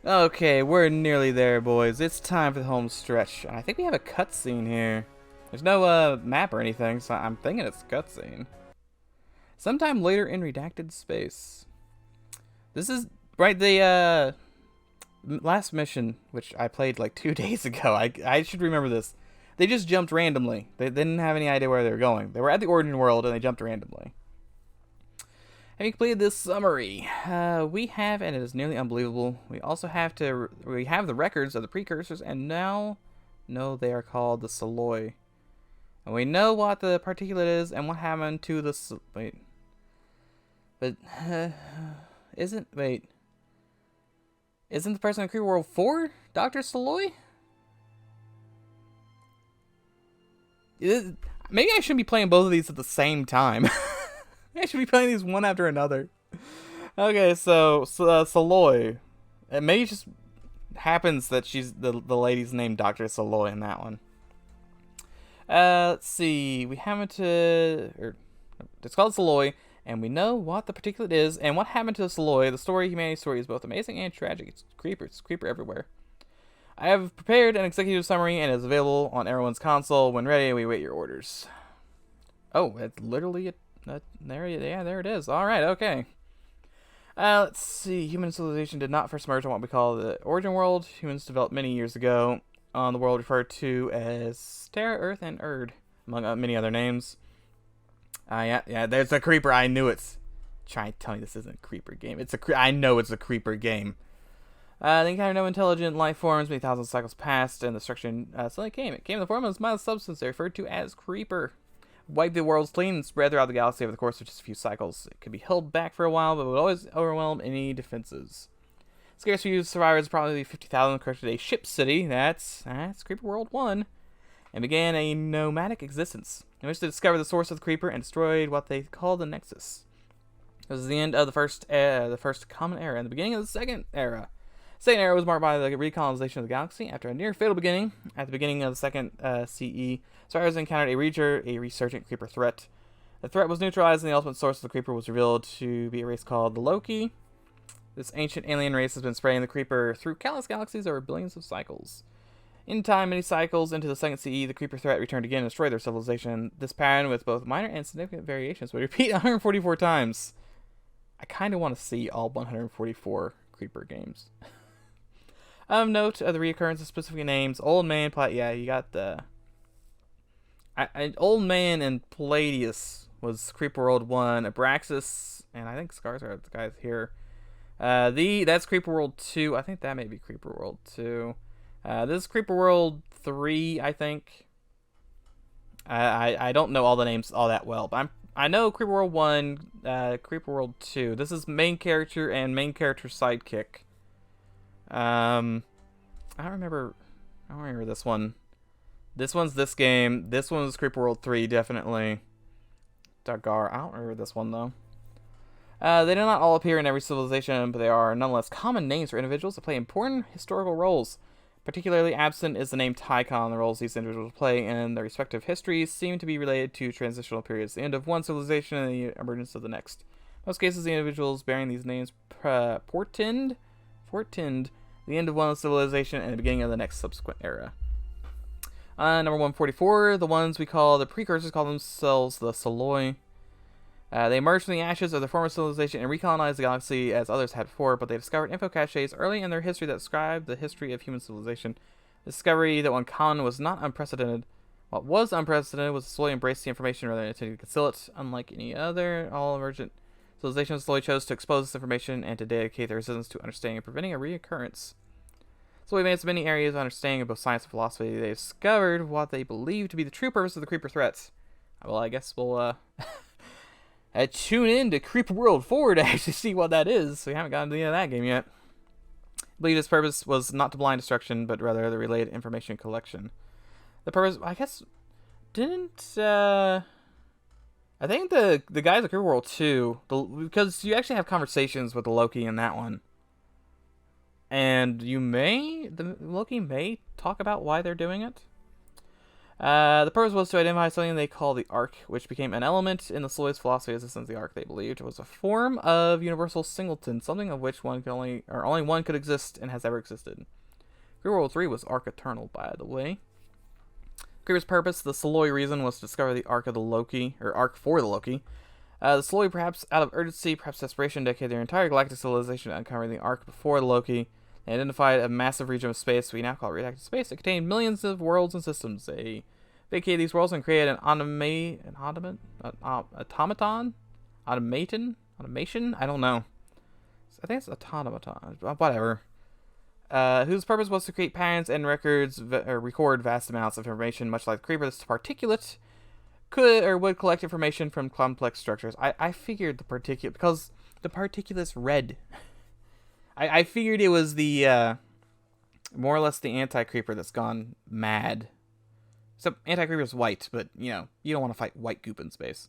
Okay, we're nearly there, boys. It's time for the home stretch. I think we have a cutscene here. There's no map or anything, so I'm thinking it's a cutscene. Sometime later in Redacted Space. This is right the last mission, which I played like 2 days ago. I should remember this. They just jumped randomly. They didn't have any idea where they were going. They were at the Origin world and they jumped randomly. Having completed this summary, we have, and it is nearly unbelievable, we also have we have the records of the precursors, and now know they are called the Soloi. And we know what the particulate is, and what happened to the, isn't the person in Creeper World 4 Dr. Soloi? Maybe I shouldn't be playing both of these at the same time. I should be playing these one after another. Okay, so Soloi. It maybe just happens that she's the lady's named Dr. Soloi in that one. Let's see. We haven't it's called Soloi, and we know what the particulate is and what happened to the Soloi. The story, humanity's story, is both amazing and tragic. It's creeper everywhere. I have prepared an executive summary and it is available on everyone's console. When ready, we wait your orders. Oh, it's literally there it is. All right, okay. Let's see. Human civilization did not first merge on what we call the Origin world. Humans developed many years ago on the world referred to as Terra, Earth, and Erd, among many other names. Yeah, there's a creeper. I knew it. Try and tell me this isn't a creeper game. I know it's a creeper game. They encountered no intelligent life forms. Many thousand cycles passed, and destruction suddenly came. It came in the form of a mild substance they referred to as creeper. Wiped the worlds clean and spread throughout the galaxy over the course of just a few cycles. It could be held back for a while, but would always overwhelm any defenses. Scarce few survivors, probably 50,000, corrected a ship city, that's Creeper World 1, and began a nomadic existence, in which they discovered the source of the creeper and destroyed what they called the Nexus. It was the end of the first common era and the beginning of the second era. The second era was marked by the recolonization of the galaxy. After a near-fatal beginning, at the beginning of the second CE, survivors encountered a resurgent creeper threat. The threat was neutralized, and the ultimate source of the creeper was revealed to be a race called the Loki. This ancient alien race has been spraying the creeper through countless galaxies over billions of cycles. In time, many cycles into the second CE, the creeper threat returned again and destroyed their civilization. This pattern, with both minor and significant variations, would repeat 144 times. I kind of want to see all 144 creeper games. Of note, the reoccurrence of specific names. Old Man, yeah, you got the... Old Man and Palladius was Creeper World 1. Abraxas, and I think Scars are the guys here. That's Creeper World 2. I think that may be Creeper World 2. This is Creeper World 3, I think. I don't know all the names all that well, but I know Creeper World 1, Creeper World 2. This is main character and main character sidekick. I don't remember this one. This one's this game. This one was Creeper World 3, definitely. Dagar. I don't remember this one, though. They do not all appear in every civilization, but they are nonetheless common names for individuals that play important historical roles. Particularly absent is the name Ticon. The roles these individuals play in their respective histories seem to be related to transitional periods, the end of one civilization and the emergence of the next. In most cases, the individuals bearing these names portend the end of one civilization and the beginning of the next subsequent era. Number 144, the ones we call the precursors call themselves the Soloi. They emerged from the ashes of their former civilization and recolonized the galaxy as others had before, but they discovered info caches early in their history that described the history of human civilization. The discovery that one common was not unprecedented. What was unprecedented was the Soloi embraced the information rather than attempting to conceal it. Unlike any other all-emergent civilization, Soloi chose to expose this information and to dedicate their resistance to understanding and preventing a reoccurrence. Soloi advanced many areas of understanding of both science and philosophy. They discovered what they believed to be the true purpose of the creeper threats. Well, I guess we'll tune in to Creeper World 4 to actually see what that is. We haven't gotten to the end of that game yet. I believe its purpose was not to blind destruction, but rather the related information collection. The purpose, I guess, I think the guys at Creeper World 2, because you actually have conversations with the Loki in that one. And the Loki may talk about why they're doing it. The purpose was to identify something they call the Ark, which became an element in the Soloi's philosophy of existence. The Ark, they believed, was a form of universal singleton, something of which only one could exist and has ever existed. Crew World 3 was Ark Eternal, by the way. Creeper's purpose, the Soloi reason, was to discover the Ark of the Loki, or Ark for the Loki. The Soloi, perhaps out of urgency, perhaps desperation, dedicated their entire galactic civilization to uncovering the Ark before the Loki. They identified a massive region of space we now call Redacted Space. It contained millions of worlds and systems. They vacated these worlds and created an automation? I don't know. I think it's automaton. Whatever. Whose purpose was to create patterns and record vast amounts of information, much like the Creeper. This Particulate could or would collect information from complex structures. I figured the Particulate, because the Particulate's red. I figured it was the, more or less the anti-Creeper that's gone mad. Except anti-Creeper's white, but, you know, you don't want to fight white goop in space.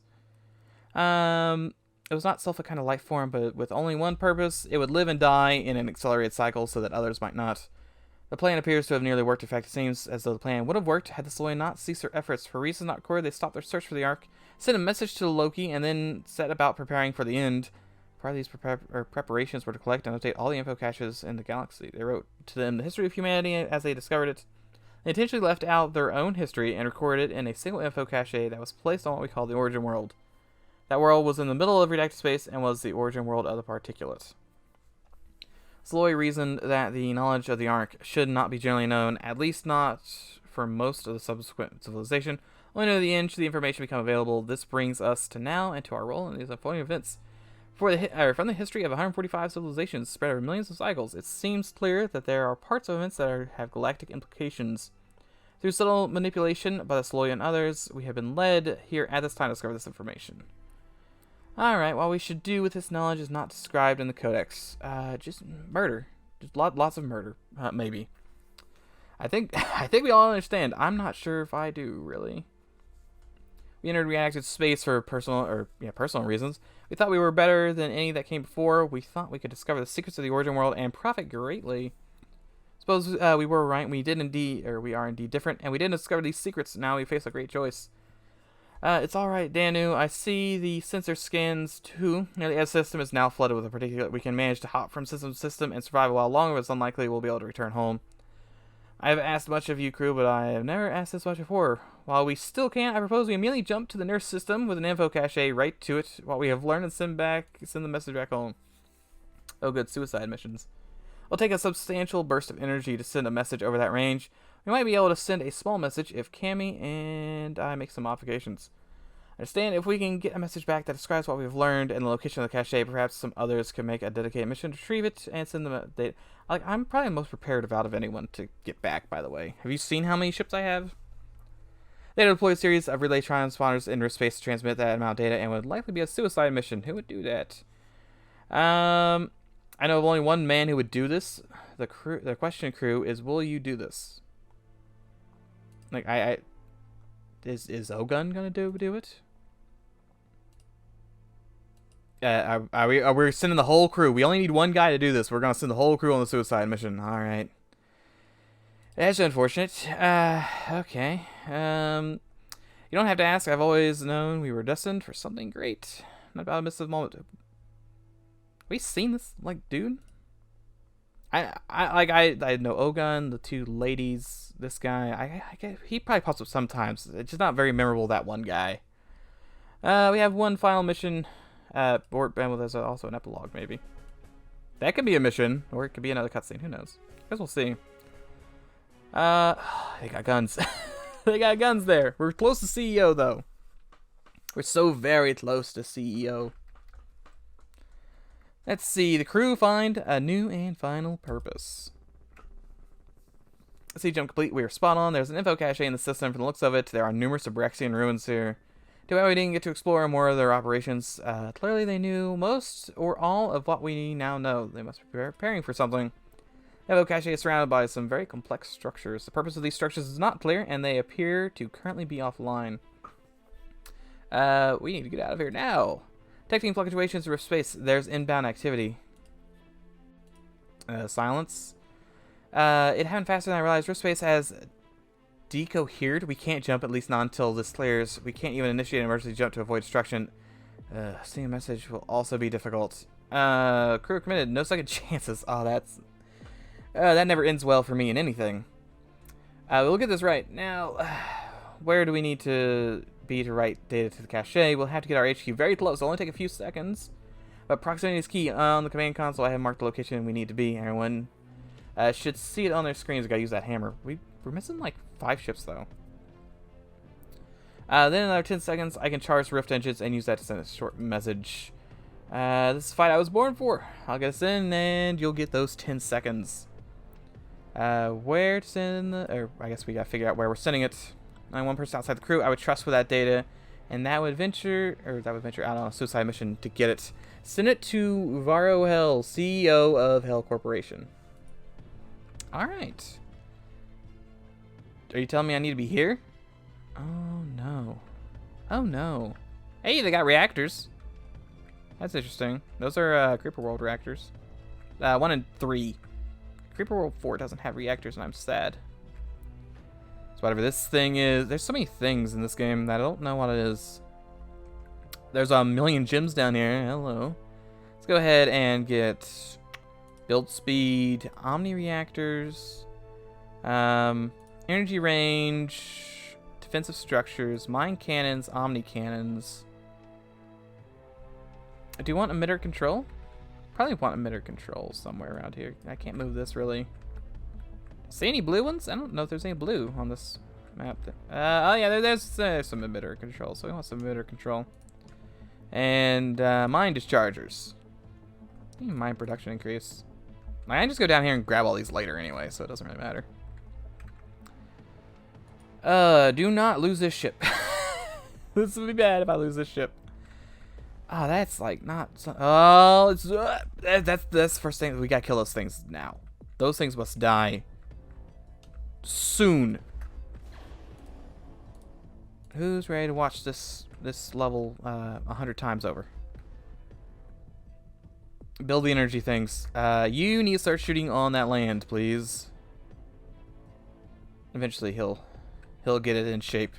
It was not itself a kind of life form, but with only one purpose. It would live and die in an accelerated cycle so that others might not. The plan appears to have nearly worked. In fact, it seems as though the plan would have worked had the Soloi not ceased their efforts. For reasons not recorded, they stopped their search for the Ark, sent a message to Loki, and then set about preparing for the end. Part of these preparations were to collect and update all the info caches in the galaxy. They wrote to them the history of humanity as they discovered it. They intentionally left out their own history and recorded it in a single info cache that was placed on what we call the origin world. That world was in the middle of Redacted Space and was the origin world of the Particulate. Soloi reasoned that the knowledge of the Ark should not be generally known, at least not for most of the subsequent civilization. Only near the end should the information become available. This brings us to now and to our role in these unfolding events. From the history of 145 civilizations spread over millions of cycles, it seems clear that there are parts of events that have galactic implications. Through subtle manipulation by the Soloi and others, we have been led here at this time to discover this information. Alright, what we should do with this knowledge is not described in the Codex. Just murder. Just lots of murder, maybe. I think we all understand. I'm not sure if I do, really. We entered Redacted Space for personal reasons. We thought we were better than any that came before. We thought we could discover the secrets of the origin world and profit greatly. Suppose we were right. We are indeed different, and we didn't discover these secrets. Now we face a great choice. It's alright, Danu. I see the sensor scans too. The S system is now flooded with a Particulate. We can manage to hop from system to system and survive a while longer, but it's unlikely we'll be able to return home. I have asked much of you, crew, but I have never asked this much before. While we still can't, I propose we immediately jump to the nurse system with an info cache right to it. What we have learned and send the message back home. Oh good, suicide missions. It'll take a substantial burst of energy to send a message over that range. We might be able to send a small message if Cammy and I make some modifications. Understand, if we can get a message back that describes what we've learned and the location of the cache, perhaps some others can make a dedicated mission to retrieve it and send them a data. Like, I'm probably the most prepared out of anyone to get back, by the way. Have you seen how many ships I have? They deploy a series of relay transponders into space to transmit that amount of data and would likely be a suicide mission. Who would do that? I know of only one man who would do this. The question, crew, is will you do this? Like, is Ogun gonna do it? Are we sending the whole crew? We only need one guy to do this. We're gonna send the whole crew on the suicide mission. All right. That's unfortunate. Okay. You don't have to ask. I've always known we were destined for something great. Not about to miss the moment. Have we seen this, like, dude? I know Ogun, the two ladies, this guy. I get he probably pops up sometimes. It's just not very memorable, that one guy. We have one final mission. And there's also an epilogue, maybe. That could be a mission, or it could be another cutscene. Who knows? I guess we'll see. They got guns. They got guns there. We're close to CEO, though. We're so very close to CEO. Let's see. The crew find a new and final purpose. Let's see. Jump complete. We are spot on. There's an info cache in the system. From the looks of it, there are numerous Abraxian ruins here. Too bad we didn't get to explore more of their operations. Clearly they knew most or all of what we now know. They must be preparing for something. The info cache is surrounded by some very complex structures. The purpose of these structures is not clear, and they appear to currently be offline. We need to get out of here now. Detecting fluctuations in rift space. There's inbound activity. Silence. It happened faster than I realized. Rift space has decohered. We can't jump, at least not until this clears. We can't even initiate an emergency jump to avoid destruction. Seeing a message will also be difficult. Crew committed. No second chances. Oh, that's... that never ends well for me in anything. We'll get this right. Now, where do we need to be to write data to the cache? We'll have to get our HQ very close. It'll only take a few seconds. But proximity is key. On the command console, I have marked the location we need to be. Everyone should see it on their screens. We gotta use that hammer. We're missing like 5 ships, though. Then in another 10 seconds, I can charge rift engines and use that to send a short message. This is the fight I was born for. I'll get us in, and you'll get those 10 seconds. Where to send the... Or I guess we gotta figure out where we're sending it. Only one person outside the crew I would trust with that data. And that would venture out on a suicide mission to get it. Send it to Varro Hell, CEO of Hell Corporation. Alright. Are you telling me I need to be here? Oh, no. Oh, no. Hey, they got reactors. That's interesting. Those are Creeper World reactors. 1 and 3. Creeper World 4 doesn't have reactors, and I'm sad. So whatever this thing is... There's so many things in this game that I don't know what it is. There's a million gems down here. Hello. Let's go ahead and get... Build speed, Omni reactors, energy range, defensive structures, mine cannons, Omni cannons. Do you want emitter control? Probably want emitter control somewhere around here. I can't move this really. See any blue ones? I don't know if there's any blue on this map. Oh yeah, there's some emitter control. So we want some emitter control. And mine dischargers. Mine production increase. I can just go down here and grab all these later anyway, so it doesn't really matter. Do not lose this ship. This would be bad if I lose this ship. Oh, that's like not... Oh, it's... that's the first thing. We gotta kill those things now. Those things must die soon. Who's ready to watch this level 100 times over? Build the energy things. You need to start shooting on that land, please. Eventually, he'll get it in shape.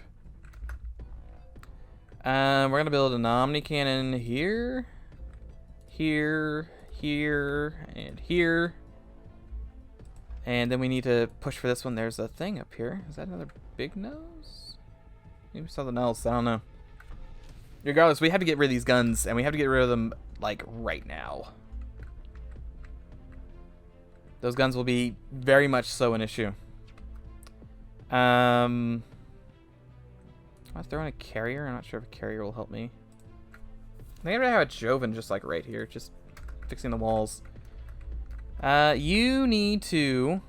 We're gonna build an Omni cannon here, here, and here. And then we need to push for this one. There's a thing up here. Is that another big nose? Maybe something else. I don't know. Regardless, we have to get rid of these guns, and we have to get rid of them like right now. Those guns will be very much so an issue. I throw in a carrier. I'm not sure if a carrier will help me. I think I'd rather have a Joven just like right here, just fixing the walls. You need to...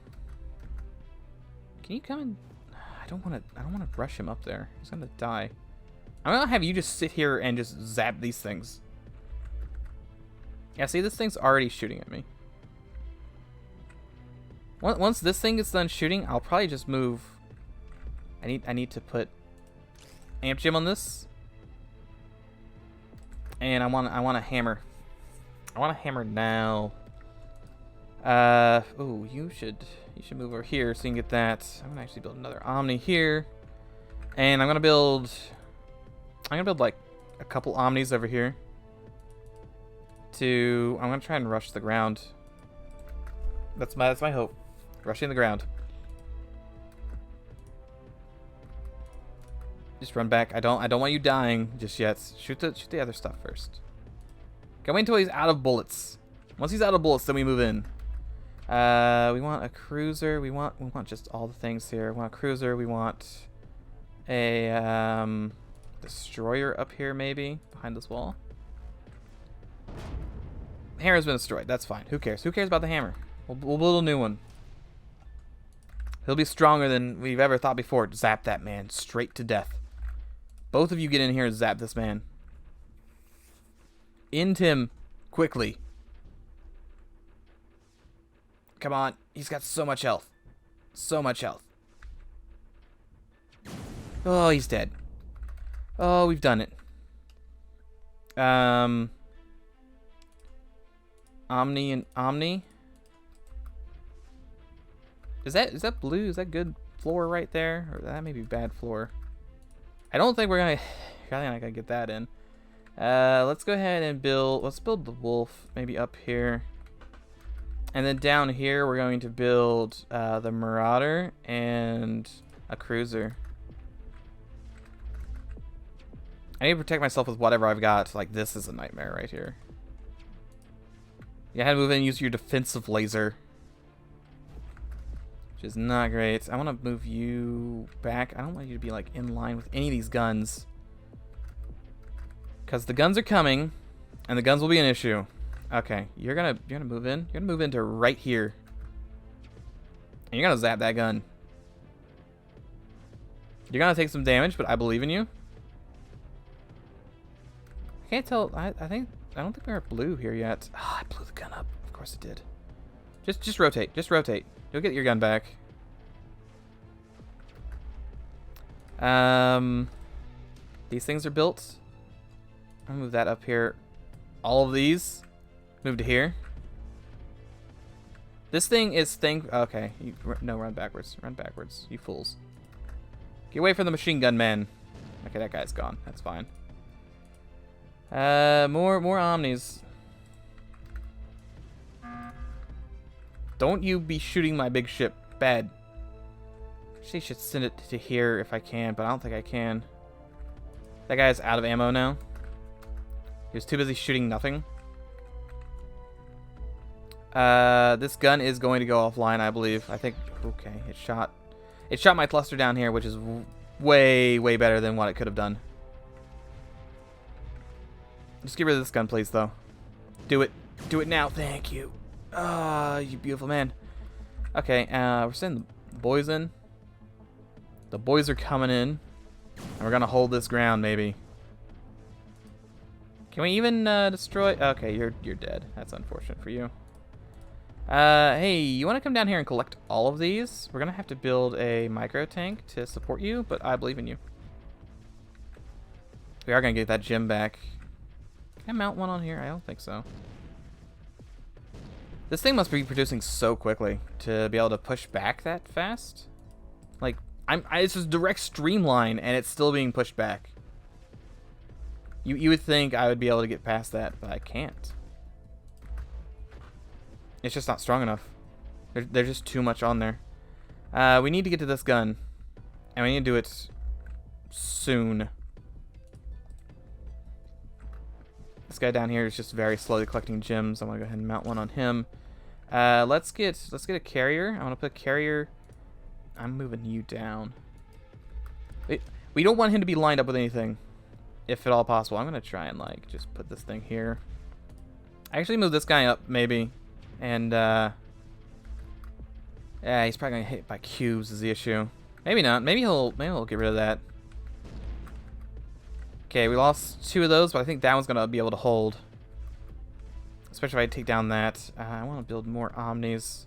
Can you come in? I don't want to rush him up there. He's gonna die. I'm gonna have you just sit here and just zap these things. Yeah, see, this thing's already shooting at me. Once this thing gets done shooting, I'll probably just move. I need to put amp gem on this, and I want a hammer. I want a hammer now. Oh, you should move over here so you can get that. I'm gonna actually build another Omni here, and I'm gonna build like a couple Omnis over here. I'm gonna try and rush the ground. That's my hope. Rushing the ground. Just run back. I don't want you dying just yet. Shoot the other stuff first. Go wait until he's out of bullets. Once he's out of bullets, then we move in. We want a cruiser. We want just all the things here. We want a cruiser. We want a destroyer up here, maybe behind this wall. The hammer's been destroyed. That's fine. Who cares? Who cares about the hammer? We'll build a new one. He'll be stronger than we've ever thought before. Zap that man straight to death. Both of you get in here and zap this man. End him quickly. Come on. He's got so much health. So much health. Oh, he's dead. Oh, we've done it. Omni and Omni. Is that blue? Is that good floor right there, or that may be bad floor. I don't think we're gonna. Probably not gonna get that in. Let's go ahead and build. Let's build the wolf maybe up here, and then down here we're going to build the marauder and a cruiser. I need to protect myself with whatever I've got. Like, this is a nightmare right here. You had to move in and use your defensive laser, which is not great. I want to move you back. I don't want you to be like in line with any of these guns, because the guns are coming, and the guns will be an issue. Okay, you're gonna move in. You're gonna move into right here, and you're gonna zap that gun. You're gonna take some damage, but I believe in you. I can't tell. I don't think we're at blue here yet. Oh, I blew the gun up. Of course it did. Just rotate. Just rotate. You'll get your gun back. These things are built. I'll move that up here. All of these move to here. This thing is okay. No, run backwards. Run backwards. You fools. Get away from the machine gun man. Okay, that guy's gone. That's fine. More omnis. Don't you be shooting my big ship. Bad. Actually, I should send it to here if I can, but I don't think I can. That guy's out of ammo now. He was too busy shooting nothing. This gun is going to go offline, I believe. I think. Okay, it shot my cluster down here, which is way better than what it could have done. Just get rid of this gun, please, though. Do it. Do it now. Thank you. Ah, you beautiful man. Okay, we're sending the boys in. The boys are coming in. And we're going to hold this ground, maybe. Can we even destroy... Okay, you're dead. That's unfortunate for you. Hey, you want to come down here and collect all of these? We're going to have to build a micro tank to support you, but I believe in you. We are going to get that gem back. Can I mount one on here? I don't think so. This thing must be producing so quickly to be able to push back that fast. Like, it's just direct streamline, and it's still being pushed back. You would think I would be able to get past that, but I can't. It's just not strong enough. There's just too much on there. We need to get to this gun, and we need to do it soon. This guy down here is just very slowly collecting gems. I want to go ahead and mount one on him. Let's get a carrier. I want to put a carrier. I'm moving you down. We don't want him to be lined up with anything, if at all possible. I'm gonna try and like just put this thing here. Actually, move this guy up maybe, and yeah, he's probably gonna hit by cubes is the issue. Maybe not. Maybe he'll get rid of that. Okay, we lost 2 of those, but I think that one's gonna be able to hold. Especially if I take down that. I want to build more omnis.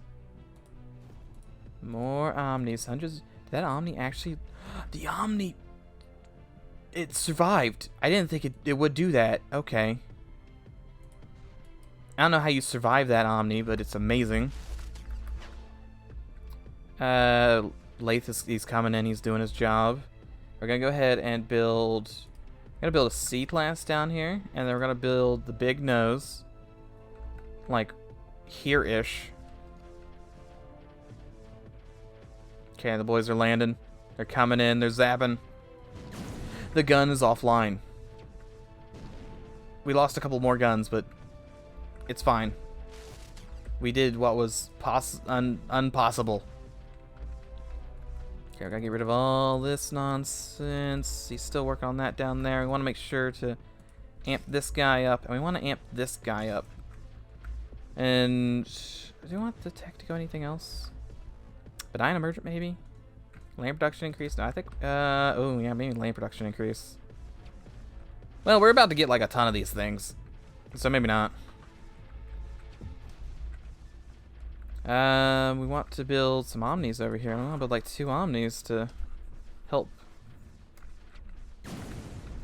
More omnis. Hundreds. Did that omni actually? The omni. It survived. I didn't think it would do that. Okay. I don't know how you survive that omni, but it's amazing. Lath he's coming in. He's doing his job. We're gonna go ahead and build. We're gonna build a C-class down here, and then we're gonna build the big nose. Like here-ish. Okay, the boys are landing. They're coming in. They're zapping. The gun is offline. We lost a couple more guns, but it's fine. We did what was unpossible. Okay, I gotta get rid of all this nonsense. He's still working on that down there. We want to make sure to amp this guy up, and we want to amp this guy up. And do you want the tech to go anything else? Benign emergent maybe? Land production increase? No, I think oh yeah, maybe land production increase. Well, we're about to get like a ton of these things, so maybe not. We want to build some omnis over here. I want to build like 2 omnis to help.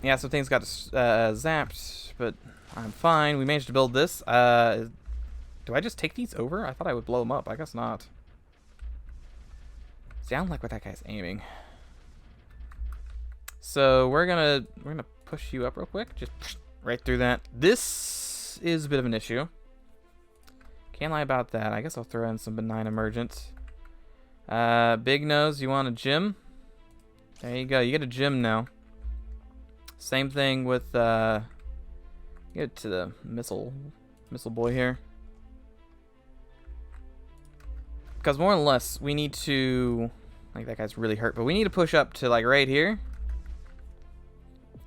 Yeah, some things got zapped, but I'm fine. We managed to build this. Do I just take these over? I thought I would blow them up. I guess not. See, I don't like what that guy's aiming. So we're gonna push you up real quick, just right through that. This is a bit of an issue. Can't lie about that. I guess I'll throw in some benign emergent. Big nose, you want a gym? There you go. You get a gym now. Same thing with get to the missile boy here. Because more or less we need to, like, that guy's really hurt, but we need to push up to like right here.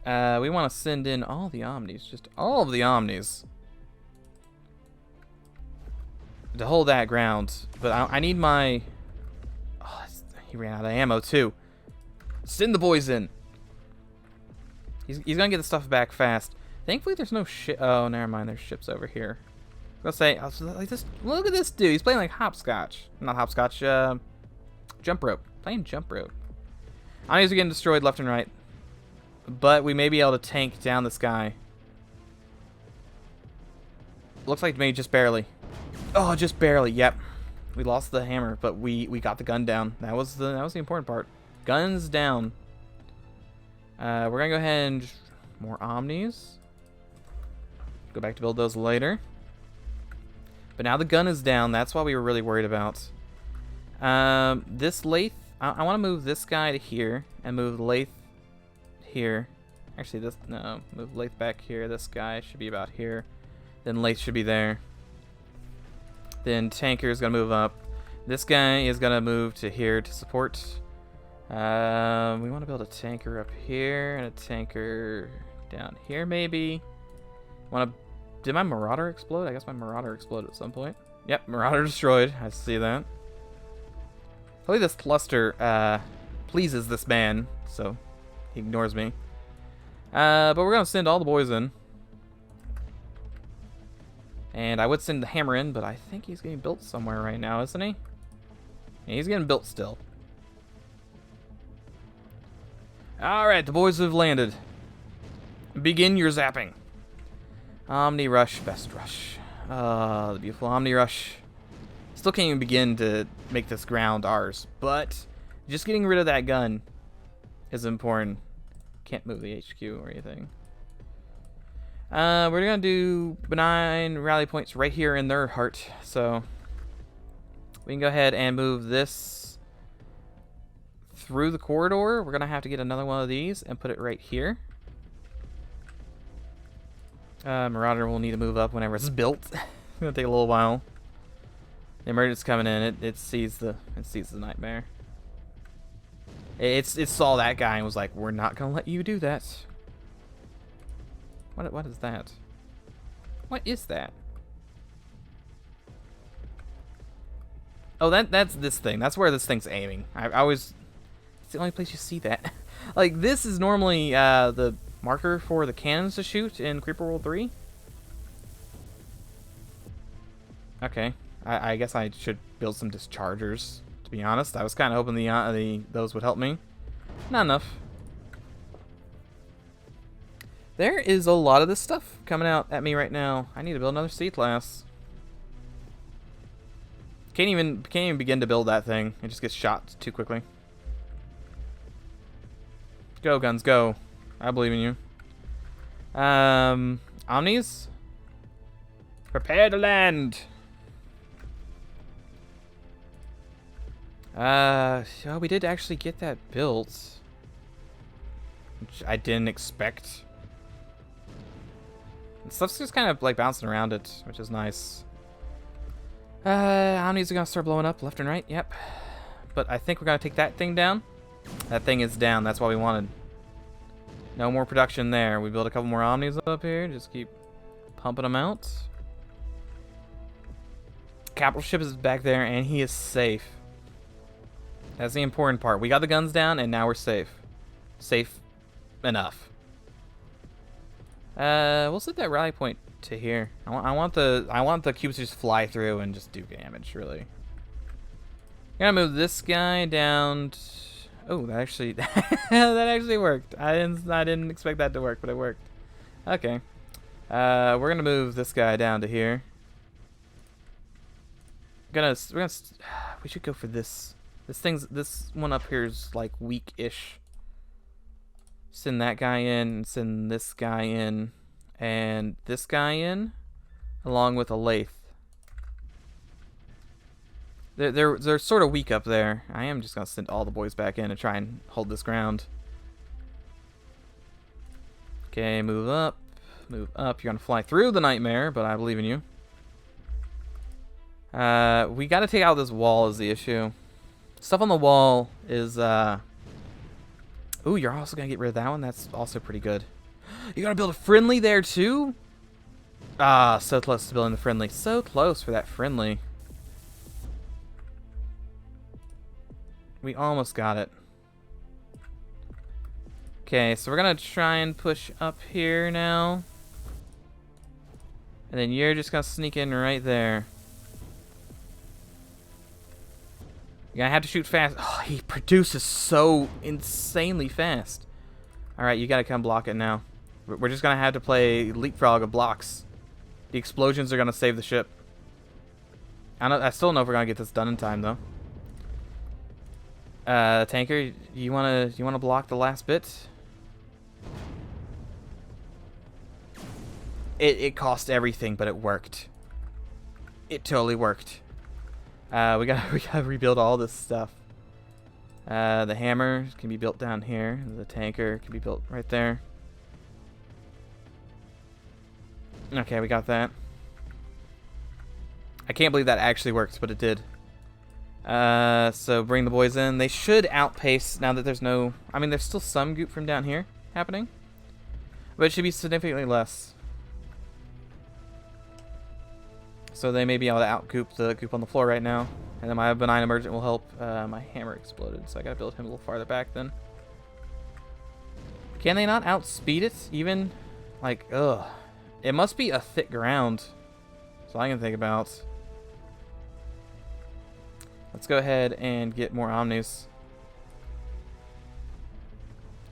We want to send in all the omnis, just all of the omnis, to hold that ground. But I need my. Oh, he ran out of ammo too. Send the boys in. He's gonna get the stuff back fast. Thankfully, there's no ship. Oh, never mind. There's ships over here. I was gonna say, like this. Look at this dude. He's playing like hopscotch. Not hopscotch. Jump rope. Playing jump rope. Omnis are getting destroyed left and right. But we may be able to tank down this guy. Looks like maybe just barely. Oh, just barely. Yep. We lost the hammer, but we got the gun down. That was the important part. Guns down. We're gonna go ahead and just, more omnis. Go back to build those later. But now the gun is down. That's what we were really worried about. This lathe. I want to move this guy to here and move the lathe here. Actually, this no. Move lathe back here. This guy should be about here. Then lathe should be there. Then tanker is gonna move up. This guy is gonna move to here to support. We want to build a tanker up here and a tanker down here, maybe. Did my Marauder explode? I guess my Marauder exploded at some point. Yep, Marauder destroyed. I see that. Hopefully this cluster pleases this man, so he ignores me. But we're gonna send all the boys in. And I would send the hammer in, but I think he's getting built somewhere right now, isn't he? Yeah, he's getting built still. Alright, the boys have landed. Begin your zapping. Omni Rush, best rush. The beautiful Omni Rush. Still can't even begin to make this ground ours, but just getting rid of that gun is important. Can't move the HQ or anything. We're gonna do benign rally points right here in their heart, so we can go ahead and move this through the corridor. We're gonna have to get another one of these and put it right here. Marauder will need to move up whenever it's built. It's gonna take a little while. The Emergent's coming in. It sees the nightmare. It saw that guy and was like, "We're not gonna let you do that." What is that? What is that? Oh, that's this thing. That's where this thing's aiming. I always. It's the only place you see that. Like, this is normally the marker for the cannons to shoot in Creeper World 3. Okay. I guess I should build some dischargers, to be honest. I was kind of hoping those would help me. Not enough. There is a lot of this stuff coming out at me right now. I need to build another C-class. Can't even begin to build that thing. It just gets shot too quickly. Go, guns, go. I believe in you. Omnis? Prepare to land. Oh, we did actually get that built, which I didn't expect. And stuff's just kind of like bouncing around it, which is nice. Omnis are gonna start blowing up left and right. Yep. But I think we're gonna take that thing down. That thing is down. That's what we wanted. No more production there. We build a couple more Omnis up here. Just keep pumping them out. Capital ship is back there, and he is safe. That's the important part. We got the guns down, and now we're safe. Safe enough. We'll set that rally point to here. I want the cubes to just fly through and just do damage. Really. Gonna move this guy down. Oh, that actually that actually worked. I didn't expect that to work, but it worked. Okay. We're gonna move this guy down to here. We should go for this This one up here is like weak-ish. Send that guy in, and send this guy in, and this guy in, along with a lathe. They're sort of weak up there. I am just gonna send all the boys back in and try and hold this ground. Okay, move up. Move up. You're gonna fly through the nightmare, but I believe in you. We gotta take out this wall is the issue. Stuff on the wall is, Ooh, you're also gonna get rid of that one? That's also pretty good. You're gonna build a friendly there, too? Ah, so close to building the friendly. So close for that friendly. We almost got it. Okay, so we're gonna try and push up here now. And then you're just gonna sneak in right there. You're gonna have to shoot fast. Oh, he produces so insanely fast. Alright, you gotta come block it now. We're just gonna have to play leapfrog of blocks. The explosions are gonna save the ship. I still don't know if we're gonna get this done in time though. Tanker, you wanna block the last bit? It cost everything, but it worked. It totally worked. We gotta rebuild all this stuff. The hammer can be built down here. The tanker can be built right there. Okay, we got that. I can't believe that actually worked, but it did. So bring the boys in. They should outpace now that there's no... I mean, there's still some goop from down here happening. But it should be significantly less. So they may be able to out-goop the goop on the floor right now. And then my benign emergent will help. My hammer exploded, so I gotta build him a little farther back then. Can they not outspeed it? Even, like, ugh. It must be a thick ground. That's all I can think about. Let's go ahead and get more Omnis.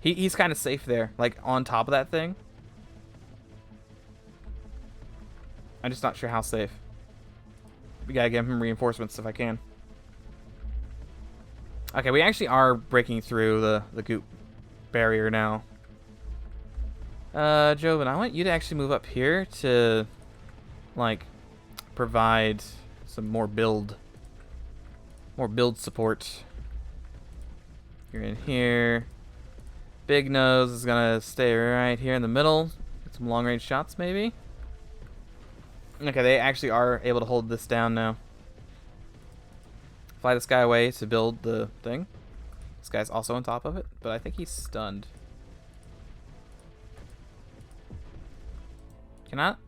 He's kind of safe there, like on top of that thing. I'm just not sure how safe. We gotta give him reinforcements if I can. Okay, we actually are breaking through the goop barrier now. Joven, I want you to actually move up here to, like, provide some more build support. You're in here. Big Nose is gonna stay right here in the middle. Get some long range shots, maybe. Okay, they actually are able to hold this down now. Fly this guy away to build the thing. This guy's also on top of it, but I think he's stunned. Cannot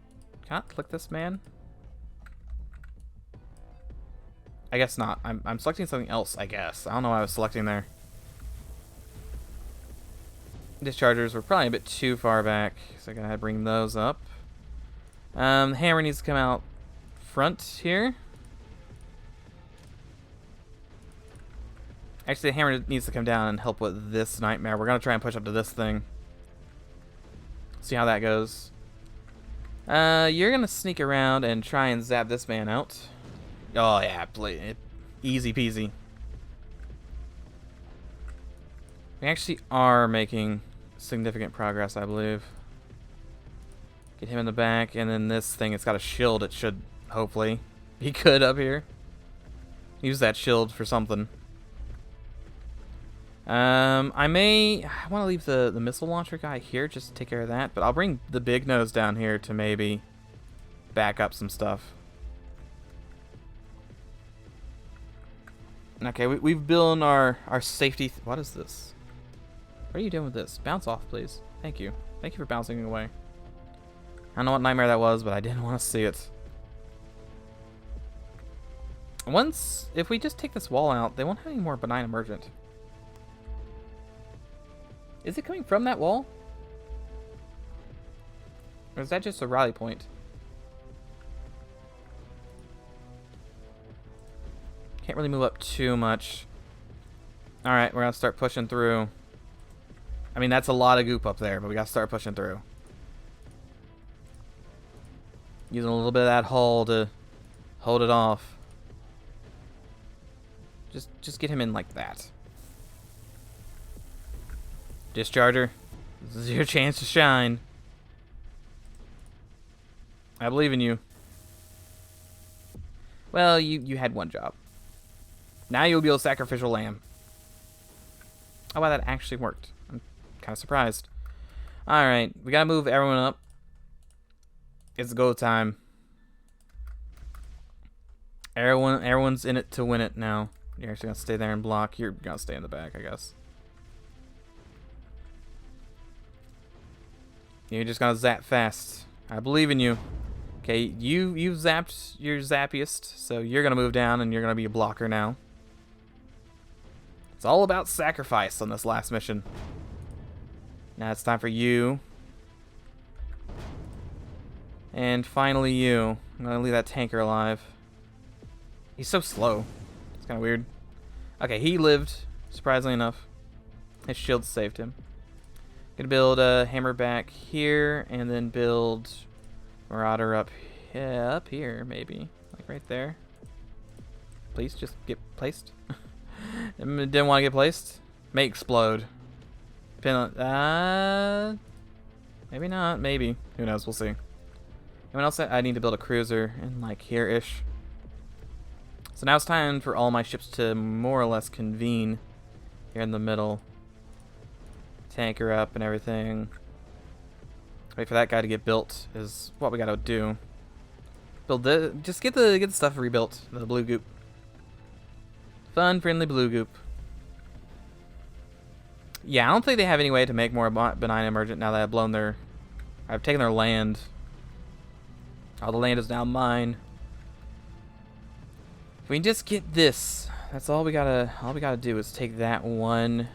click this man? I guess not. I'm selecting something else, I guess. I don't know what I was selecting there. Dischargers were probably a bit too far back, so I gotta bring those up. Hammer needs to come out front here. Actually, the hammer needs to come down and help with this nightmare. We're gonna try and push up to this thing. See how that goes. You're gonna sneak around and try and zap this man out. Oh yeah, easy peasy. We actually are making significant progress, I believe. Get him in the back, and then this thing, it's got a shield. It should hopefully be good up here. Use that shield for something. I want to leave the missile launcher guy here just to take care of that, but I'll bring the Big Nose down here to maybe back up some stuff. Okay, we've built our safety. What is this? What are you doing with this? Bounce off, please. Thank you. Thank you for bouncing away. I don't know what nightmare that was, but I didn't want to see it. If we just take this wall out, they won't have any more benign emergent. Is it coming from that wall? Or is that just a rally point? Can't really move up too much. Alright, we're gonna start pushing through. I mean, that's a lot of goop up there, but we gotta start pushing through. Using a little bit of that hull to hold it off. Just get him in like that. Discharger, this is your chance to shine. I believe in you. Well, you had one job. Now you'll be a sacrificial lamb. Oh, wow, that actually worked. I'm kind of surprised. Alright, we gotta move everyone up. It's go time. Everyone's in it to win it now. You're actually gonna stay there and block. You're gonna stay in the back, I guess. You're just gonna zap fast. I believe in you. Okay, you've zapped your zappiest, so you're gonna move down and you're gonna be a blocker now. It's all about sacrifice on this last mission. Now it's time for you. And finally you. I'm gonna leave that tanker alive. He's so slow. It's kinda weird. Okay, he lived, surprisingly enough. His shield saved him. Gonna build a hammer back here, and then build Marauder up here, maybe. Like right there. Please just get placed. Didn't want to get placed. May explode. Pin on, maybe not, maybe. Who knows, we'll see. Anyone else? I need to build a cruiser in like here-ish. So now it's time for all my ships to more or less convene here in the middle. Tanker up and everything. Wait for that guy to get built is what we gotta do. Build the, just get the stuff rebuilt. The blue goop. Fun, friendly blue goop. Yeah, I don't think they have any way to make more benign emergent now that I've taken their land. All the land is now mine. If we can just get this, that's all we gotta do is take that one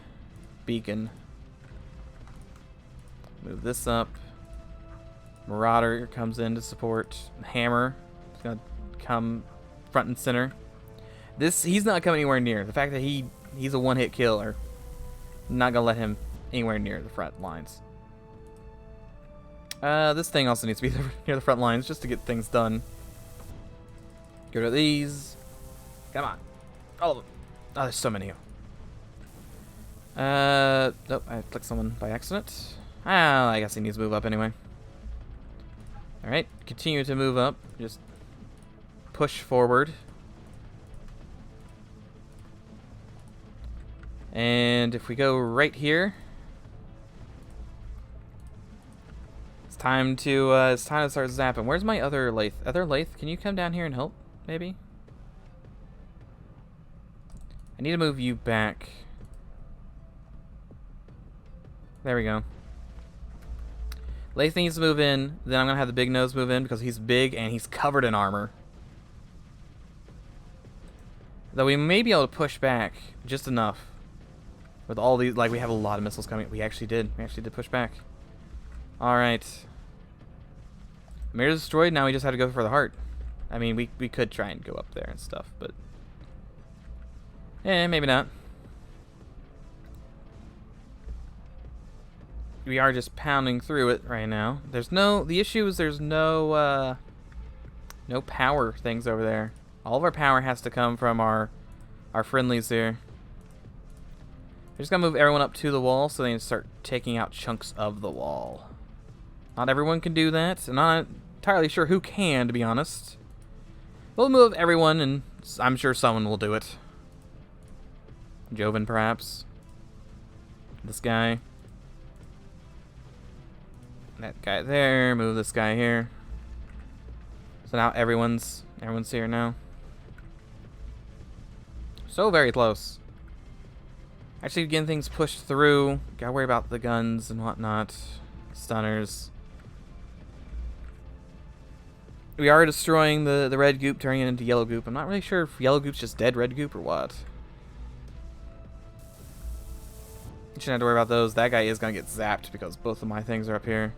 beacon. Move this up. Marauder comes in to support. Hammer is gonna come front and center. He's not coming anywhere near. The fact that he's a one-hit killer, I'm not gonna let him anywhere near the front lines. This thing also needs to be near the front lines just to get things done. Get rid of these. Come on, all of them. Oh, there's so many. Nope, I clicked someone by accident. Ah, I guess he needs to move up anyway. Alright, continue to move up. Just push forward. And if we go right here, it's time to start zapping. Where's my other Lathe? Other Lathe, can you come down here and help, maybe? I need to move you back. There we go. Lathe needs to move in, then I'm going to have the big nose move in because he's big and he's covered in armor. Though we may be able to push back just enough. With all these, like we have a lot of missiles coming. We actually did push back. Alright. Mirror's destroyed, now we just have to go for the heart. I mean, we could try and go up there and stuff, but... maybe not. We are just pounding through it right now. The issue is there's no power things over there. All of our power has to come from our friendlies here. We're just gonna move everyone up to the wall so they can start taking out chunks of the wall. Not everyone can do that, and I'm not entirely sure who can, to be honest. We'll move everyone, and I'm sure someone will do it. Joven, perhaps. This guy. That guy there. Move this guy here. So now everyone's here now. So very close. Actually, getting things pushed through. Gotta worry about the guns and whatnot. Stunners. We are destroying the red goop, turning it into yellow goop. I'm not really sure if yellow goop's just dead red goop or what. You shouldn't have to worry about those. That guy is gonna get zapped because both of my things are up here.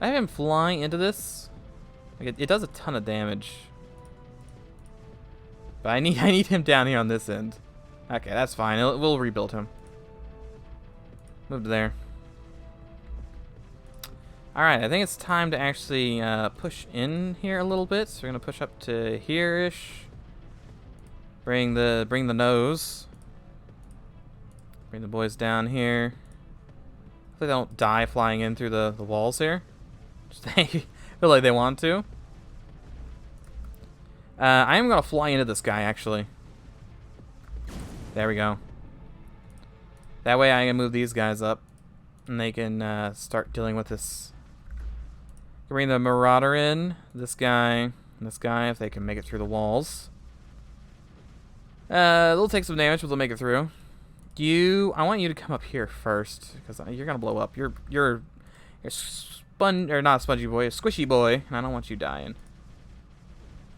I have him flying into this. Like it does a ton of damage. But I need him down here on this end. Okay, that's fine. We'll rebuild him. Move to there. Alright, I think it's time to actually push in here a little bit. So we're going to push up to here-ish. Bring the nose. Bring the boys down here. Hopefully they don't die flying in through the walls here. Just feel like they want to. I am gonna fly into this guy actually. There we go. That way I can move these guys up, and they can start dealing with this. Bring the Marauder in. This guy, if they can make it through the walls. They'll take some damage, but they'll make it through. I want you to come up here first, because you're gonna blow up. You're not a spongy boy, a squishy boy, and I don't want you dying.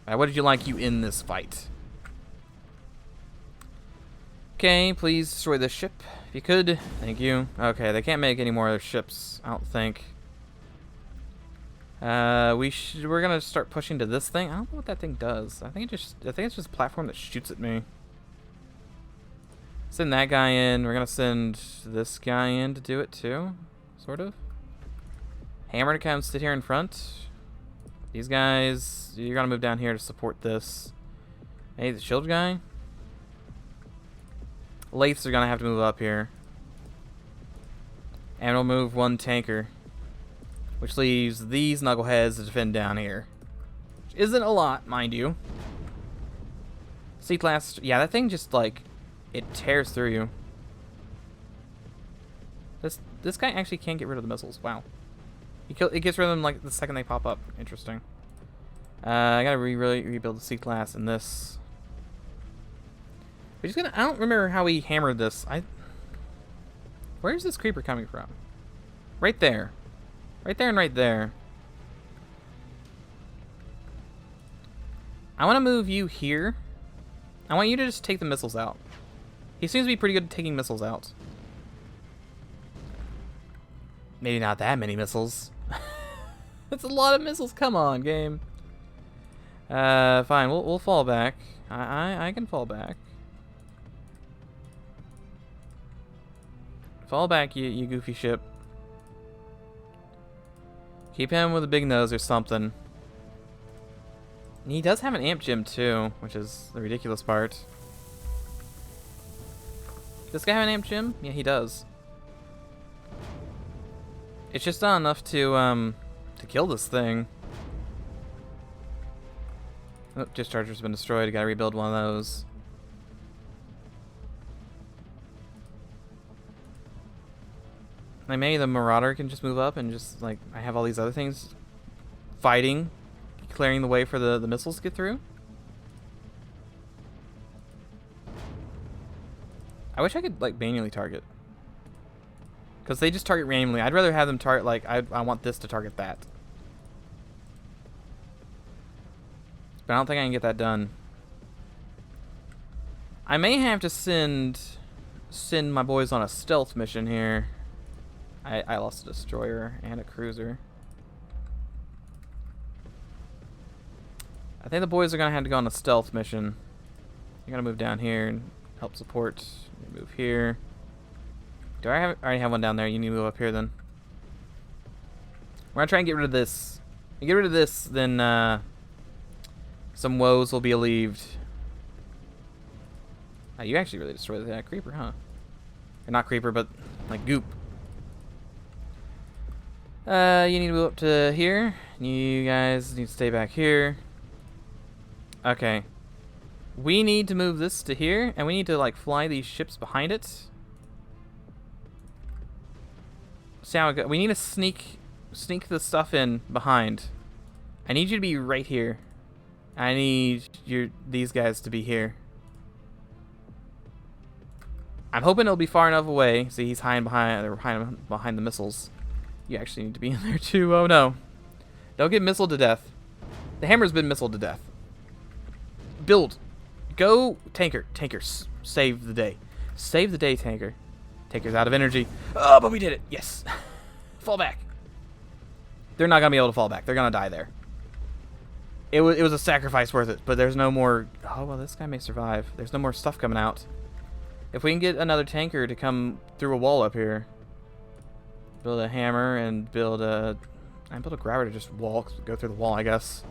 What did you like you in this fight? Okay, please destroy this ship if you could. Thank you. Okay, they can't make any more other ships, I don't think. We're gonna start pushing to this thing. I don't know what that thing does. I think it's just a platform that shoots at me. Send that guy in. We're gonna send this guy in to do it too, sort of. Hammer to come sit here in front. These guys, you're gonna move down here to support this. Hey, the shield guy. Lathes are gonna have to move up here. And we'll move one tanker. Which leaves these knuckleheads to defend down here. Which isn't a lot, mind you. C-class, yeah, that thing just like, it tears through you. This guy actually can't get rid of the missiles, wow. It gets rid of them like the second they pop up, interesting. I gotta really rebuild the C-class in this. We're just gonna, I don't remember how we hammered this. Where's this creeper coming from? Right there. Right there and right there. I want to move you here. I want you to just take the missiles out. He seems to be pretty good at taking missiles out. Maybe not that many missiles. That's a lot of missiles. Come on, game. Fine. We'll fall back. I can fall back. Fall back, you goofy ship. Keep him with a big nose or something. And he does have an amp gem too, which is the ridiculous part. Does this guy have an amp gem? Yeah, he does. It's just not enough to kill this thing. Oh, discharger's been destroyed. Gotta rebuild one of those. Like maybe the Marauder can just move up and just like I have all these other things fighting, clearing the way for the missiles to get through. I wish I could like manually target, because they just target randomly. I'd rather have them target like I want this to target that, but I don't think I can get that done. I may have to send my boys on a stealth mission here. I lost a destroyer and a cruiser. I think the boys are gonna have to go on a stealth mission. You're gonna move down here and help support. You move here. Do I already have one down there? You need to move up here then. We're gonna try and get rid of this. If you get rid of this, then some woes will be alleviated. You actually really destroyed that creeper, huh? Or not creeper, but like goop. You need to move up to here. You guys need to stay back here. Okay. We need to move this to here, and we need to like fly these ships behind it. See how it goes. We need to sneak the stuff in behind. I need you to be right here. I need these guys to be here. I'm hoping it'll be far enough away. See, he's hiding behind the missiles. You actually need to be in there too. Oh no. Don't get missiled to death. The hammer's been missiled to death. Build. Go, tanker. Tanker, save the day. Save the day, tanker. Tanker's out of energy. Oh, but we did it. Yes. Fall back. They're not going to be able to fall back. They're going to die there. It was a sacrifice worth it, but there's no more... Oh, well, this guy may survive. There's no more stuff coming out. If we can get another tanker to come through a wall up here, build a hammer and build a grabber to just go through the wall, I guess.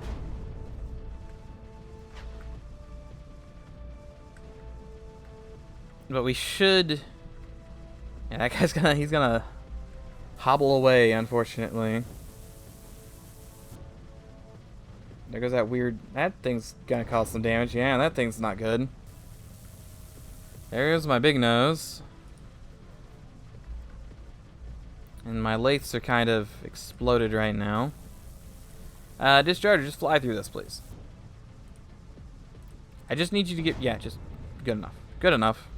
But we should... Yeah, that guy's gonna... He's gonna hobble away, unfortunately. There goes that weird... That thing's gonna cause some damage. Yeah, that thing's not good. There's my big nose. And my lathes are kind of exploded right now. Discharger, just fly through this, please. I just need you to get... Yeah, just... Good enough. Good enough.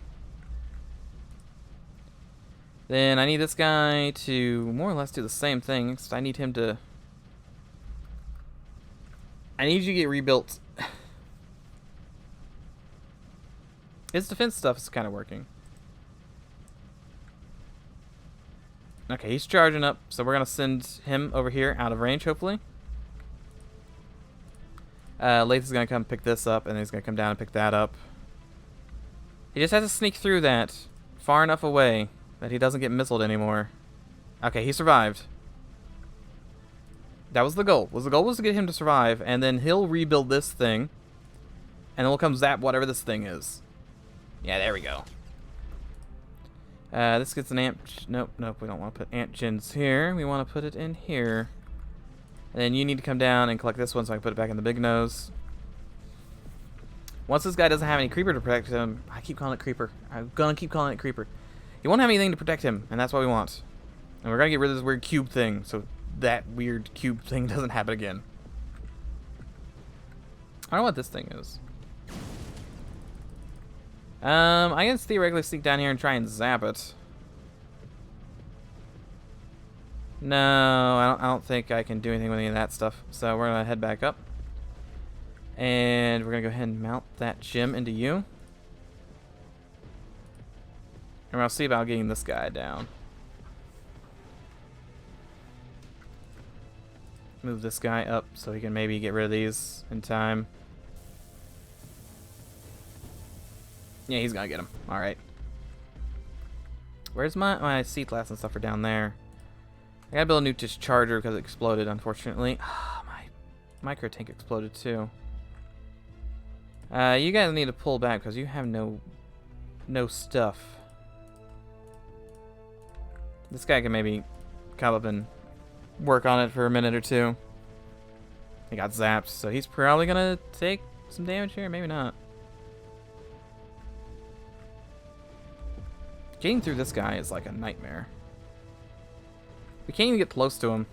Then I need this guy to more or less do the same thing. I need him to... I need you to get rebuilt. His defense stuff is kind of working. Okay, he's charging up, so we're going to send him over here out of range, hopefully. Lathe is going to come pick this up, and then he's going to come down and pick that up. He just has to sneak through that far enough away that he doesn't get missiled anymore. Okay, he survived. That was the goal. The goal was to get him to survive, and then he'll rebuild this thing, and then we'll come zap whatever this thing is. Yeah, there we go. This gets an amp... Nope, we don't want to put ant gens here. We want to put it in here. And then you need to come down and collect this one so I can put it back in the big nose. Once this guy doesn't have any creeper to protect him... I keep calling it creeper. I'm gonna keep calling it creeper. He won't have anything to protect him, and that's what we want. And we're gonna get rid of this weird cube thing, so that weird cube thing doesn't happen again. I don't know what this thing is. I can theoretically sneak down here and try and zap it. No, I don't think I can do anything with any of that stuff. So we're gonna head back up. And we're gonna go ahead and mount that gem into you. And we'll see about getting this guy down. Move this guy up so he can maybe get rid of these in time. Yeah, he's gonna get him. Alright. Where's my C-class and stuff are down there? I gotta build a new discharger because it exploded, unfortunately. Ah, my micro tank exploded too. You guys need to pull back because you have no stuff. This guy can maybe come up and work on it for a minute or two. He got zapped, so he's probably gonna take some damage here. Maybe not. Getting through this guy is like a nightmare. We can't even get close to him.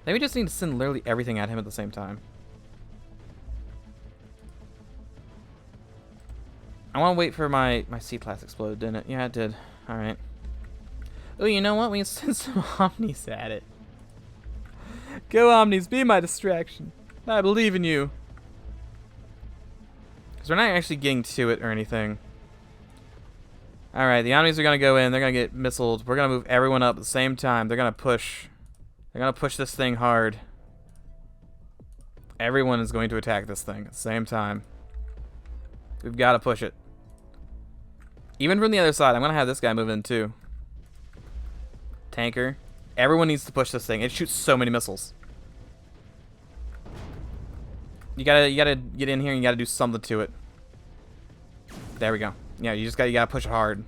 Maybe we just need to send literally everything at him at the same time. I want to wait for my C-class exploded, didn't it? Yeah, it did. Alright. Oh, you know what? We can send some Omnis at it. Go Omnis, be my distraction. I believe in you. Because we're not actually getting to it or anything. Alright, the Omnis are going to go in. They're going to get missiled. We're going to move everyone up at the same time. They're going to push. They're going to push this thing hard. Everyone is going to attack this thing at the same time. We've got to push it. Even from the other side, I'm going to have this guy move in too. Tanker. Everyone needs to push this thing. It shoots so many missiles. You gotta get in here and you gotta do something to it. There we go. Yeah, you gotta push it hard.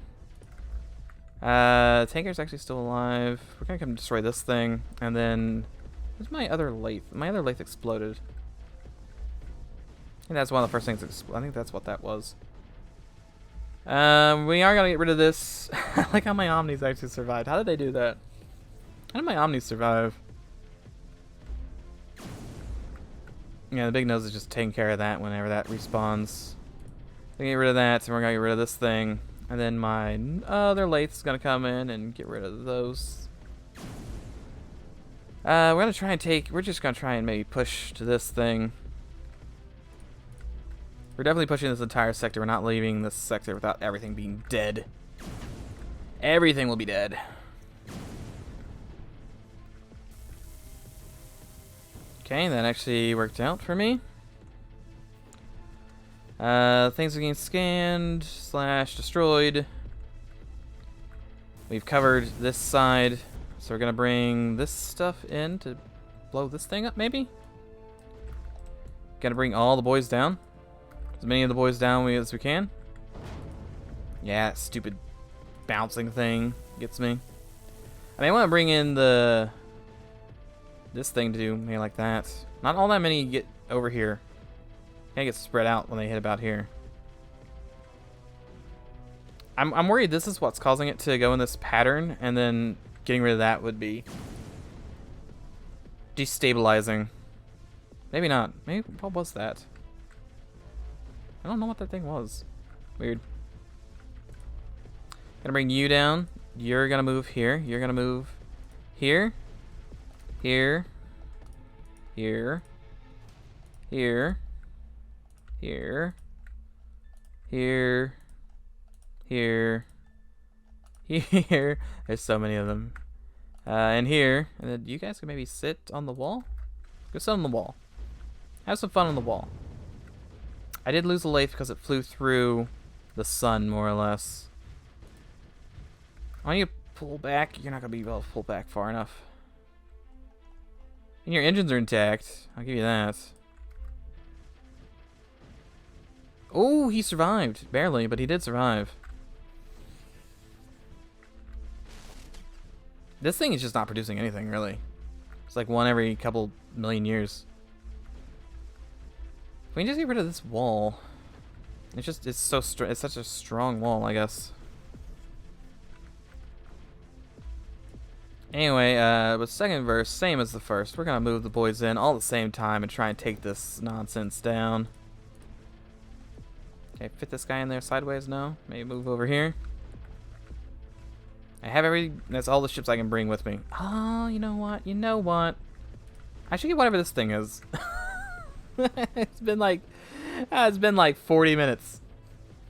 Tanker's actually still alive. We're gonna come destroy this thing, and then where's my other lathe? My other lathe exploded. I think that's one of the first things. I think that's what that was. We are gonna get rid of this. I like how my Omnis actually survived. How did they do that? How did my Omnis survive? Yeah, the big nose is just taking care of that whenever that respawns. We get rid of that, and we're gonna get rid of this thing. And then my other lathe is gonna come in and get rid of those. We're just gonna try and maybe push to this thing. We're definitely pushing this entire sector. We're not leaving this sector without everything being dead. Everything will be dead. Okay, that actually worked out for me. Things are getting scanned / destroyed. We've covered this side, so we're gonna bring this stuff in to blow this thing up, maybe? Gotta bring all the boys down. as many of the boys down as we can. Yeah, that stupid bouncing thing gets me. I mean, I want to bring in this thing to do maybe like that. Not all that many get over here. Kind of get spread out when they hit about here. I'm worried this is what's causing it to go in this pattern, and then getting rid of that would be destabilizing. Maybe not. Maybe what was that? I don't know what that thing was. Weird. Gonna bring you down. You're gonna move here. You're gonna move here. Here. Here. Here. Here. Here. Here. Here. There's so many of them. And here. And then you guys can maybe sit on the wall. Go sit on the wall. Have some fun on the wall. I did lose a lathe because it flew through the sun, more or less. When you pull back, you're not going to be able to pull back far enough. And your engines are intact. I'll give you that. Oh, he survived. Barely, but he did survive. This thing is just not producing anything, really. It's like one every couple million years. If we can just get rid of this wall. It's such a strong wall, I guess. Anyway, the second verse, same as the first. We're gonna move the boys in all at the same time and try and take this nonsense down. Okay, fit this guy in there sideways now. Maybe move over here. I have that's all the ships I can bring with me. Oh, you know what? You know what? I should get whatever this thing is. It's been like 40 minutes.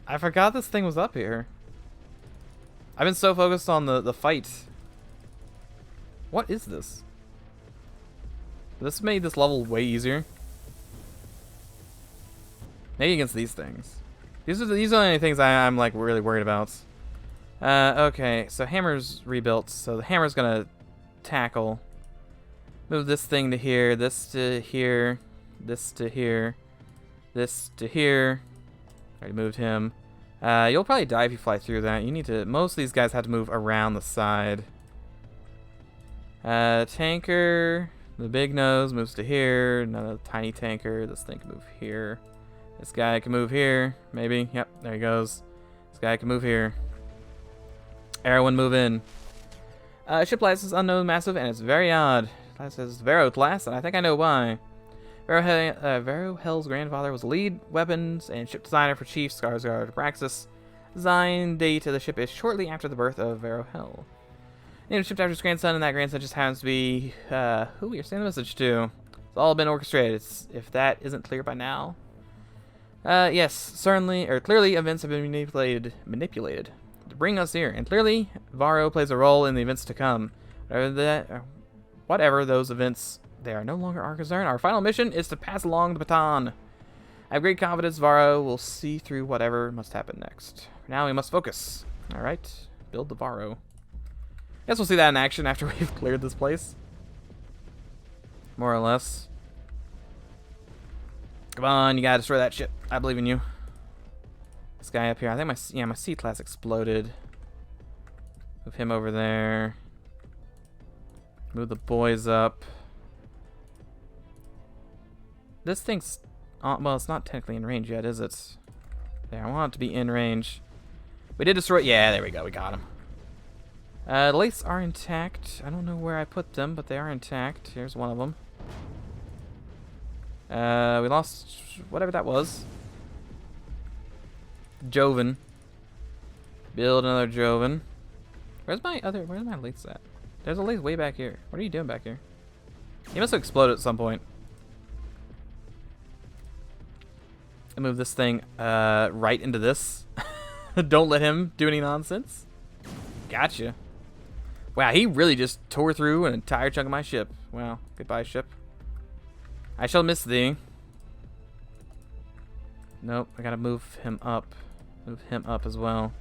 I forgot this thing was up here. I've been so focused on the fight. What is this? This made this level way easier. Maybe against these things. These are the only things I'm like really worried about. Okay, so hammer's rebuilt, so the hammer's gonna tackle. Move this thing to here, this to here, this to here, this to here. Already moved him. You'll probably die if you fly through that. You need to. Most of these guys have to move around the side. Tanker, the big nose moves to here. Another tiny tanker. This thing can move here. This guy can move here. Maybe. Yep, there he goes. This guy can move here. Everyone move in. Ship class is unknown, massive, and it's very odd. Class says Vero class, and I think I know why. Vero Hell's grandfather was lead weapons and ship designer for Chief Skarsgård Praxis. Design date of the ship is shortly after the birth of Vero Hell. Named the ship after his grandson, and that grandson just happens to be who you're sending the message to. It's all been orchestrated. If that isn't clear by now. Yes, certainly, or clearly, events have been manipulated to bring us here, and clearly, Varro plays a role in the events to come. Whatever those events, they are no longer our concern. Our final mission is to pass along the baton. I have great confidence Varro will see through whatever must happen next. For now, we must focus. All right, build the Varro. Guess we'll see that in action after we've cleared this place. More or less. Come on, you gotta destroy that ship. I believe in you. This guy up here. I think my C-class exploded. Move him over there. Move the boys up. This thing's... well, it's not technically in range yet, is it? There, I want it to be in range. We did destroy... yeah, there we go. We got him. The lathes are intact. I don't know where I put them, but they are intact. Here's one of them. We lost whatever that was. Joven. Build another Joven. Where's my lathes at? There's a lathe way back here. What are you doing back here? He must have exploded at some point. I move this thing right into this. Don't let him do any nonsense. Gotcha. Wow, he really just tore through an entire chunk of my ship. Wow, goodbye, ship. I shall miss thee. Nope, I gotta move him up. Move him up as well.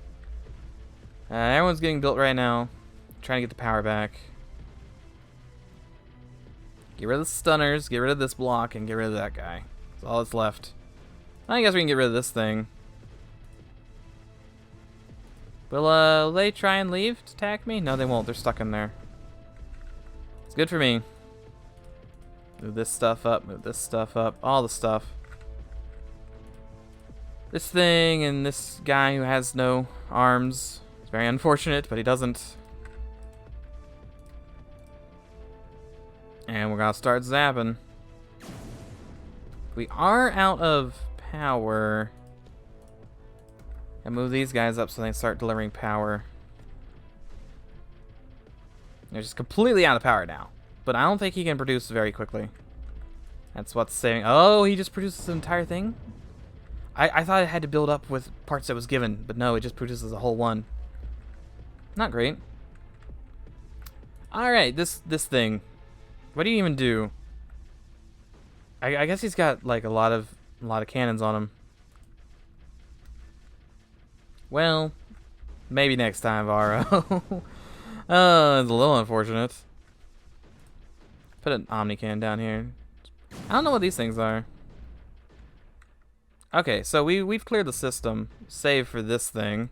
Everyone's getting built right now. Trying to get the power back. Get rid of the stunners, get rid of this block, and get rid of that guy. That's all that's left. I guess we can get rid of this thing. Will they try and leave to attack me? No, they won't. They're stuck in there. It's good for me. Move this stuff up. Move this stuff up. All the stuff. This thing and this guy who has no arms. It's very unfortunate, but he doesn't. And we're gonna start zapping. We are out of power. And move these guys up so they start delivering power. They're just completely out of power now. But I don't think he can produce very quickly. That's what's saying. Oh, he just produces the entire thing? I thought it had to build up with parts that was given, but no, it just produces a whole one. Not great. Alright, this thing. What do you even do? I guess he's got like a lot of cannons on him. Well, maybe next time, Varo. It's a little unfortunate. Put an Omnican down here. I don't know what these things are. Okay, so we've cleared the system, save for this thing.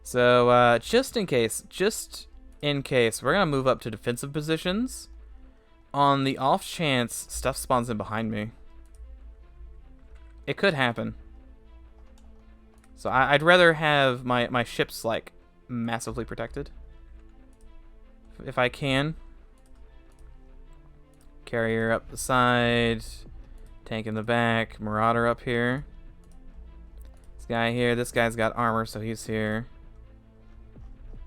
So just in case, we're gonna move up to defensive positions. On the off chance stuff spawns in behind me. It could happen. So I'd rather have my ships like massively protected. If I can. Carrier up the side. Tank in the back. Marauder up here. This guy here. This guy's got armor, so he's here.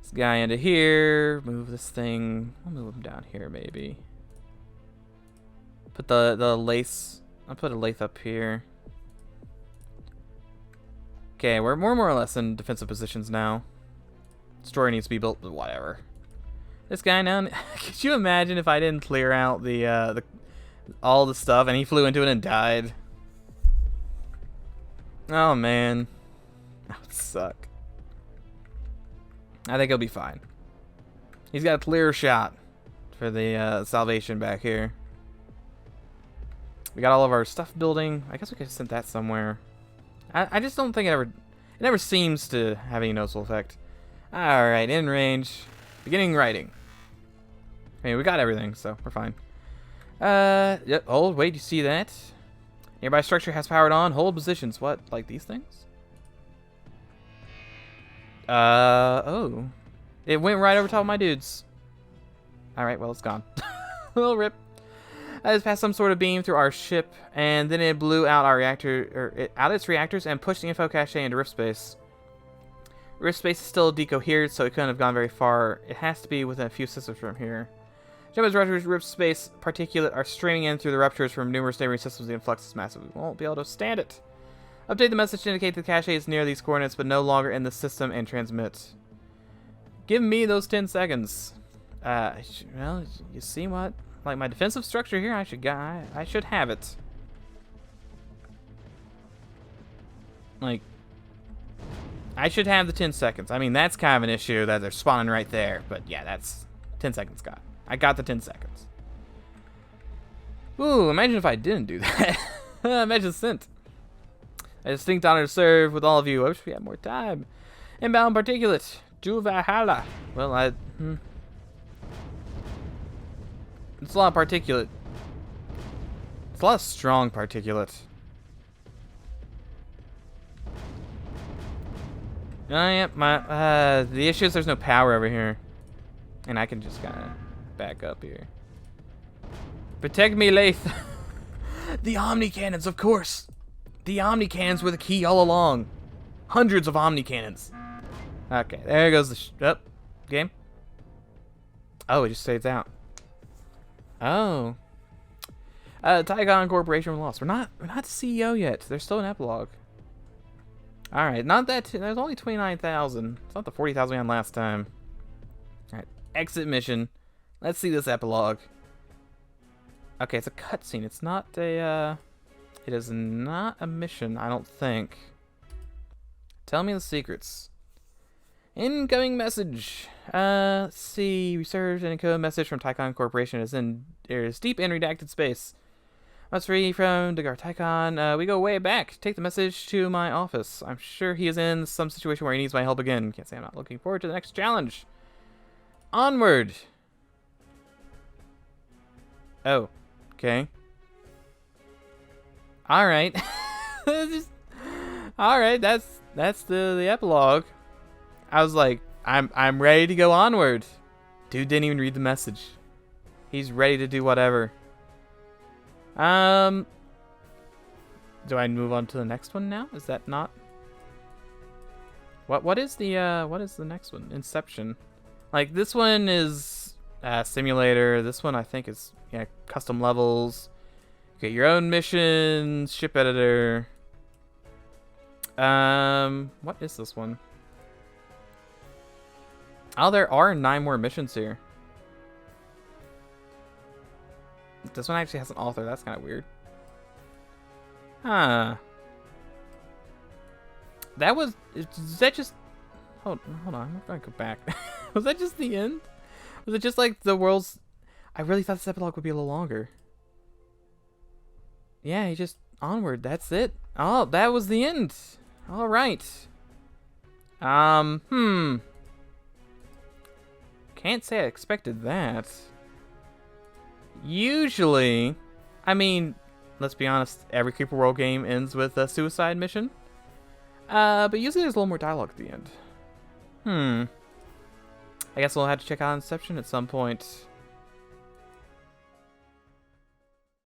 This guy into here. Move this thing. I'll move him down here, maybe. Put the lace. I'll put a lathe up here. Okay, we're more or less in defensive positions now. Destroyer needs to be built, but whatever. This guy now. Could you imagine if I didn't clear out the all the stuff and he flew into it and died? Oh man, that would suck. I think he'll be fine. He's got a clear shot for the salvation back here. We got all of our stuff building. I guess we could have sent that somewhere. I just don't think it never seems to have any noticeable effect. Alright, in range. Beginning writing. I mean, we got everything, so we're fine. Yep, hold, wait, you see that? Nearby structure has powered on. Hold positions. What, like these things? Oh. It went right over top of my dudes. Alright, well, it's gone. Well, rip. I just passed some sort of beam through our ship, and then it blew out our reactor, or out its reactors, and pushed the info cache into rift space. Rift space is still decohered, so it couldn't have gone very far. It has to be within a few systems from here. Gemma's ruptures, rift space, particulate are streaming in through the ruptures from numerous neighboring systems. The influx is massive. We won't be able to stand it. Update the message to indicate the cache is near these coordinates, but no longer in the system, and transmit. Give me those 10 seconds. Well, you see what? Like my defensive structure here, I should have it. Like, I should have the 10 seconds. I mean, that's kind of an issue that they're spawning right there. But yeah, that's 10 seconds got. I got the 10 seconds. Ooh, imagine if I didn't do that. Imagine sent. A distinct honor to serve with all of you. I wish we had more time. Inbound particulate. To Valhalla. Well, it's a lot of particulate. It's a lot of strong particulate. Oh, yeah, the issue is there's no power over here. And I can just kind of back up here. Protect me, Lathe. The Omni Cannons, of course. The Omni Cannons were the key all along. Hundreds of Omni Cannons. Okay, there goes the game. Oh, it just fades out. Oh. Ticon Corporation lost. We're not the CEO yet. There's still an epilogue. Alright, not that there's only 29,000. It's not the 40,000 we had last time. Alright, exit mission. Let's see this epilogue. Okay, it's a cutscene. It's not a it is not a mission, I don't think. Tell me the secrets. Incoming message. Let's see. Research and encode message from Ticon Corporation is deep in redacted space. Let's read from Galactic Ticon. We go way back. Take the message to my office. I'm sure he is in some situation where he needs my help again. Can't say I'm not looking forward to the next challenge. Onward. Oh, okay. All right. All right. That's the epilogue. I was like, I'm ready to go onward. Dude didn't even read the message. He's ready to do whatever. Do I move on to the next one now? Is that not? What is the next one? Inception. Like this one is simulator. This one I think is custom levels. You get your own missions, ship editor. What is this one? Oh, there are 9 more missions here. This one actually has an author. That's kind of weird. Huh. That was... Is that just... Hold on. I'm going to go back. Was that just the end? Was it just like the world's... I really thought this epilogue would be a little longer. Yeah, he just... Onward. That's it. Oh, that was the end. All right. Can't say I expected that. Usually, I mean, let's be honest, every Creeper World game ends with a suicide mission. But usually there's a little more dialogue at the end. I guess we'll have to check out Inception at some point.